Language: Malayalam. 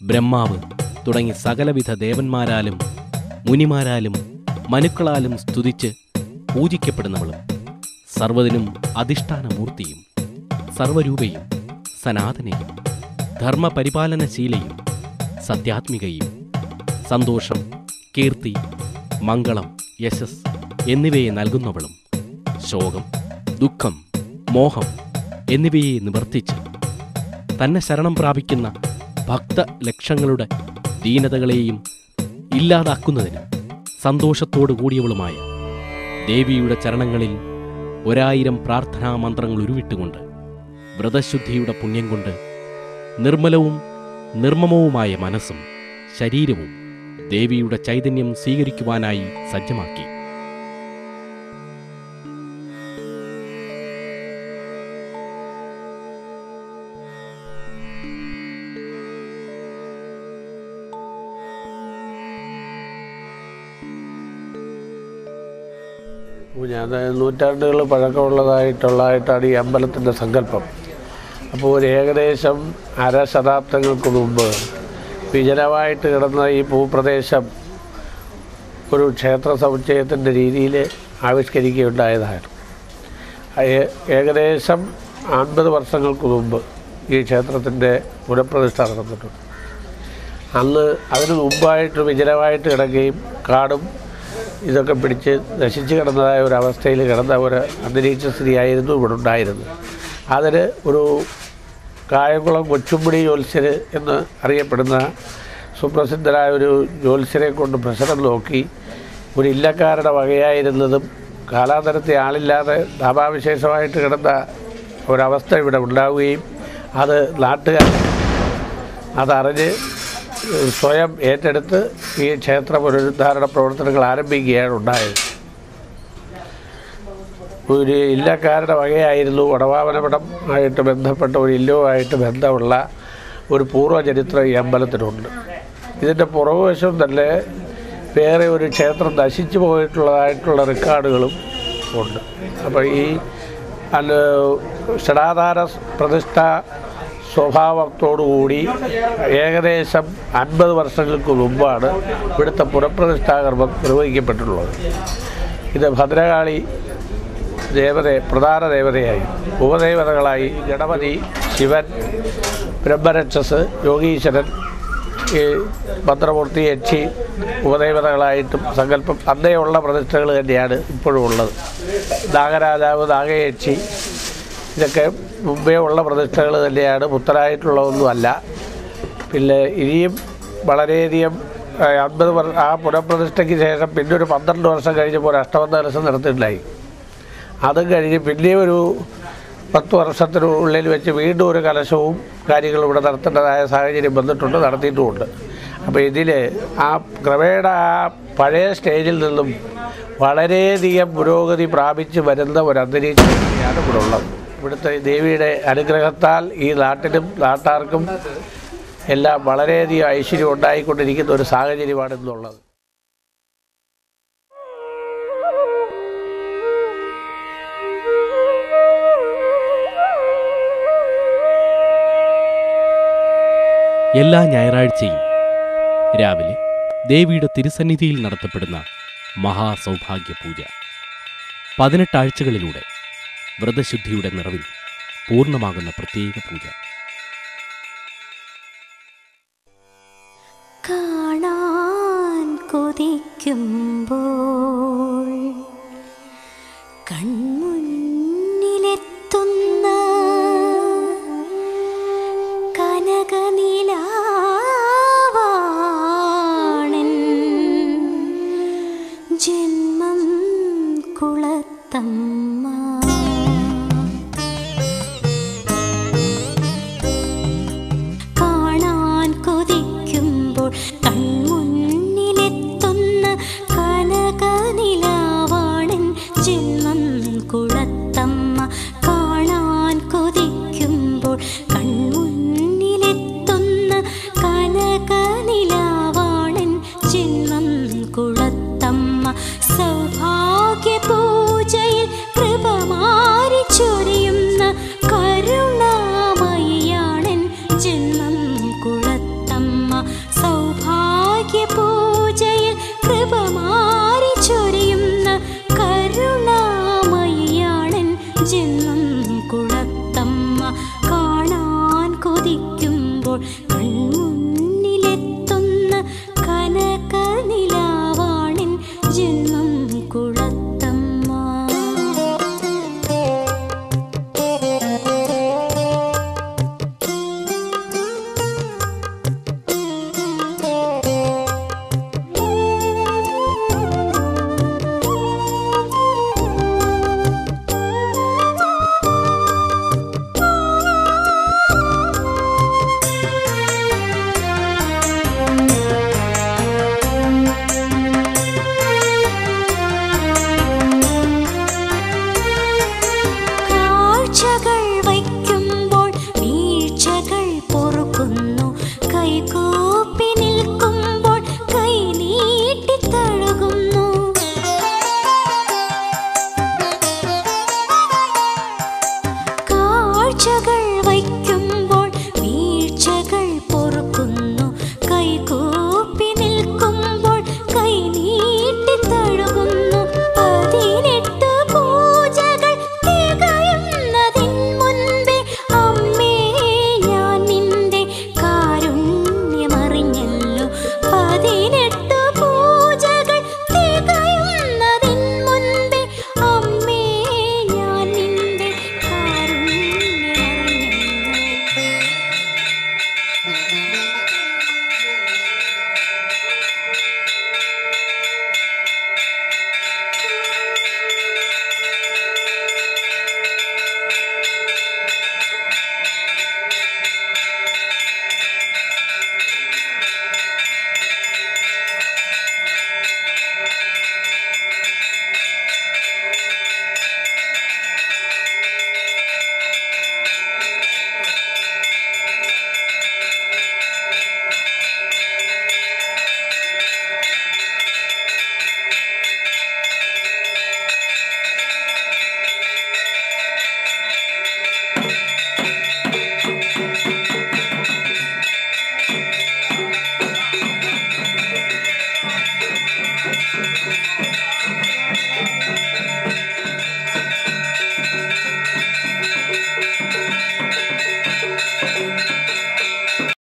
ബ്രഹ്മാവ് തുടങ്ങി സകലവിധ ദേവന്മാരാലും മുനിമാരാലും മനുക്കളാലും സ്തുതിച്ച് പൂജിക്കപ്പെടുന്നവളും സർവ്വതിനും അധിഷ്ഠാനമൂർത്തിയും സർവരൂപയും സനാതനയും ധർമ്മപരിപാലനശീലയും സത്യാത്മികയും സന്തോഷം, കീർത്തി, മംഗളം, യശസ് എന്നിവയെ നൽകുന്നവളും ശോകം, ദുഃഖം, മോഹം എന്നിവയെ നിവർത്തിച്ച് തന്നെ ശരണം പ്രാപിക്കുന്ന ഭക്തലക്ഷങ്ങളുടെ ദീനതകളെയും ഇല്ലാതാക്കുന്നതിന് സന്തോഷത്തോടു കൂടിയവളുമായ ദേവിയുടെ ചരണങ്ങളിൽ 1000 പ്രാർത്ഥനാ മന്ത്രങ്ങൾ ഉരുവിട്ടുകൊണ്ട് വ്രതശുദ്ധിയുടെ പുണ്യം കൊണ്ട് നിർമ്മലവും നിർമ്മമവുമായ മനസ്സും ശരീരവും ദേവിയുടെ ചൈതന്യം സ്വീകരിക്കുവാനായി സജ്ജമാക്കി. നൂറ്റാണ്ടുകൾ പഴക്കമുള്ളതായിട്ടുള്ളതായിട്ടാണ് ഈ അമ്പലത്തിൻ്റെ സങ്കല്പം. അപ്പോൾ ഒരു ഏകദേശം അരശതാബ്ദങ്ങൾക്ക് മുമ്പ് വിജനമായിട്ട് കിടന്ന ഈ ഭൂപ്രദേശം ഒരു ക്ഷേത്ര സമുച്ചയത്തിൻ്റെ രീതിയിൽ ആവിഷ്കരിക്കുകയുണ്ടായതാണ്. ഏകദേശം 50 വർഷങ്ങൾക്ക് മുമ്പ് ഈ ക്ഷേത്രത്തിൻ്റെ പുനഃപ്രതിഷ്ഠ നടന്നിട്ടുണ്ട്. അന്ന് അതിന് മുമ്പായിട്ട് വിജനമായിട്ട് കിടക്കുകയും കാടും ഇതൊക്കെ പിടിച്ച് നശിച്ച് കിടന്നതായ ഒരവസ്ഥയിൽ കിടന്ന ഒരു അന്തരീക്ഷ സ്ഥിതിയായിരുന്നു ഇവിടെ ഉണ്ടായിരുന്നത്. അതിന് ഒരു കായംകുളം കൊച്ചുമ്പടി ജ്യോത്സ്യർ എന്ന് അറിയപ്പെടുന്ന സുപ്രസിദ്ധരായ ഒരു ജ്യോത്സ്യരെ കൊണ്ട് പ്രശ്നം നോക്കി ഒരു ഇല്ലക്കാരുടെ വകയായിരുന്നതും കാലാന്തരത്തെ ആളില്ലാതെ നാമാവിശേഷമായിട്ട് കിടന്ന ഒരവസ്ഥ ഇവിടെ ഉണ്ടാവുകയും അത് നാട്ടുകാർ അതറിഞ്ഞ് സ്വയം ഏറ്റെടുത്ത് ഈ ക്ഷേത്ര പുനരുദ്ധാരണ പ്രവർത്തനങ്ങൾ ആരംഭിക്കുകയാണ് ഉണ്ടായത്. ഒരു ഇല്ലക്കാരുടെ വകയായിരുന്നു വടവാമനപടം ആയിട്ട് ബന്ധപ്പെട്ട ഒരു ഇല്ലവുമായിട്ട് ബന്ധമുള്ള ഒരു പൂർവ്വചരിത്രം ഈ അമ്പലത്തിനുണ്ട്. ഇതിൻ്റെ പുറകുവശം തന്നെ വേറെ ഒരു ക്ഷേത്രം നശിച്ചു പോയിട്ടുള്ളതായിട്ടുള്ള റെക്കോർഡുകളും ഉണ്ട്. അപ്പോൾ ഈ ഷടാധാര പ്രതിഷ്ഠ സ്വഭാവത്തോടുകൂടി ഏകദേശം 50 വർഷങ്ങൾക്ക് മുമ്പാണ് ഇവിടുത്തെ പുനഃപ്രതിഷ്ഠാകർമ്മം നിർവഹിക്കപ്പെട്ടിട്ടുള്ളത്. ഇത് ഭദ്രകാളി പ്രധാന ദേവതയായി, ഉപദേവതകളായി ഗണപതി, ശിവൻ, ബ്രഹ്മരക്ഷസ്, യോഗീശ്വരൻ, ഈ മന്ത്രമൂർത്തി, യക്ഷി ഉപദേവതകളായിട്ടും സങ്കല്പം അന്നേയുള്ള പ്രതിഷ്ഠകൾ തന്നെയാണ് ഇപ്പോഴും ഉള്ളത്. നാഗരാജാവ്, നാഗയക്ഷി ഇതൊക്കെ മുമ്പേ ഉള്ള പ്രതിഷ്ഠകൾ തന്നെയാണ്, പുത്തനായിട്ടുള്ളതൊന്നുമല്ല. പിന്നെ ഇനിയും വളരെയധികം 50 ആ പുനഃപ്രതിഷ്ഠയ്ക്ക് ശേഷം പിന്നെ ഒരു 12 വർഷം കഴിഞ്ഞപ്പോൾ ഒരു അഷ്ടബന്ധകലശം നടത്തിയിട്ടുണ്ടായി. അതും കഴിഞ്ഞ് പിന്നെ ഒരു 10 വർഷത്തിനുള്ളിൽ വെച്ച് വീണ്ടും ഒരു കലശവും കാര്യങ്ങളും ഇവിടെ നടത്തേണ്ടതായ സാഹചര്യം വന്നിട്ടുണ്ട്, നടത്തിയിട്ടുമുണ്ട്. അപ്പോൾ ഇതിൽ ആ ക്രമേണ ആ പഴയ സ്റ്റേജിൽ നിന്നും വളരെയധികം പുരോഗതി പ്രാപിച്ച് വരുന്ന ഒരു അന്തരീക്ഷമാണ് ഇവിടെ ഉള്ളത്. ഇവിടുത്തെ ദേവിയുടെ അനുഗ്രഹത്താൽ ഈ നാട്ടിനും നാട്ടാർക്കും എല്ലാം വളരെയധികം ഐശ്വര്യം ഉണ്ടായിക്കൊണ്ടിരിക്കുന്ന ഒരു സാഹചര്യമാണ് ഇന്നുള്ളത്. എല്ലാ ഞായറാഴ്ചയും രാവിലെ ദേവിയുടെ തിരുസന്നിധിയിൽ നടത്തപ്പെടുന്ന മഹാസൗഭാഗ്യ പൂജ 18 ആഴ്ചകളിലൂടെ വ്രതശുദ്ധിയുടെ നിറവിൽ പൂർണ്ണമാകുന്ന പ്രത്യേക പൂജ. കാണാൻ കൊതിക്കുമ്പോൾ കൺമുന്നിലെത്തുന്ന കനകനിലാവാണൻ ജന്മം കുളത്തമ്മ. കാണാൻ കൊതിക്കുമ്പോൾ കൺമുന്നിലെത്തുന്ന കനകനിലാവാണൻ ജന്മം കുളത്തമ്മ. കാണാൻ കൊതിക്കുമ്പോൾ കൺമുന്നിലെത്തുന്ന കനകനിലാവാണൻ ജന്മം കുളത്തമ്മ. സൗഭാഗ്യ പൂജയിൽ കൃപ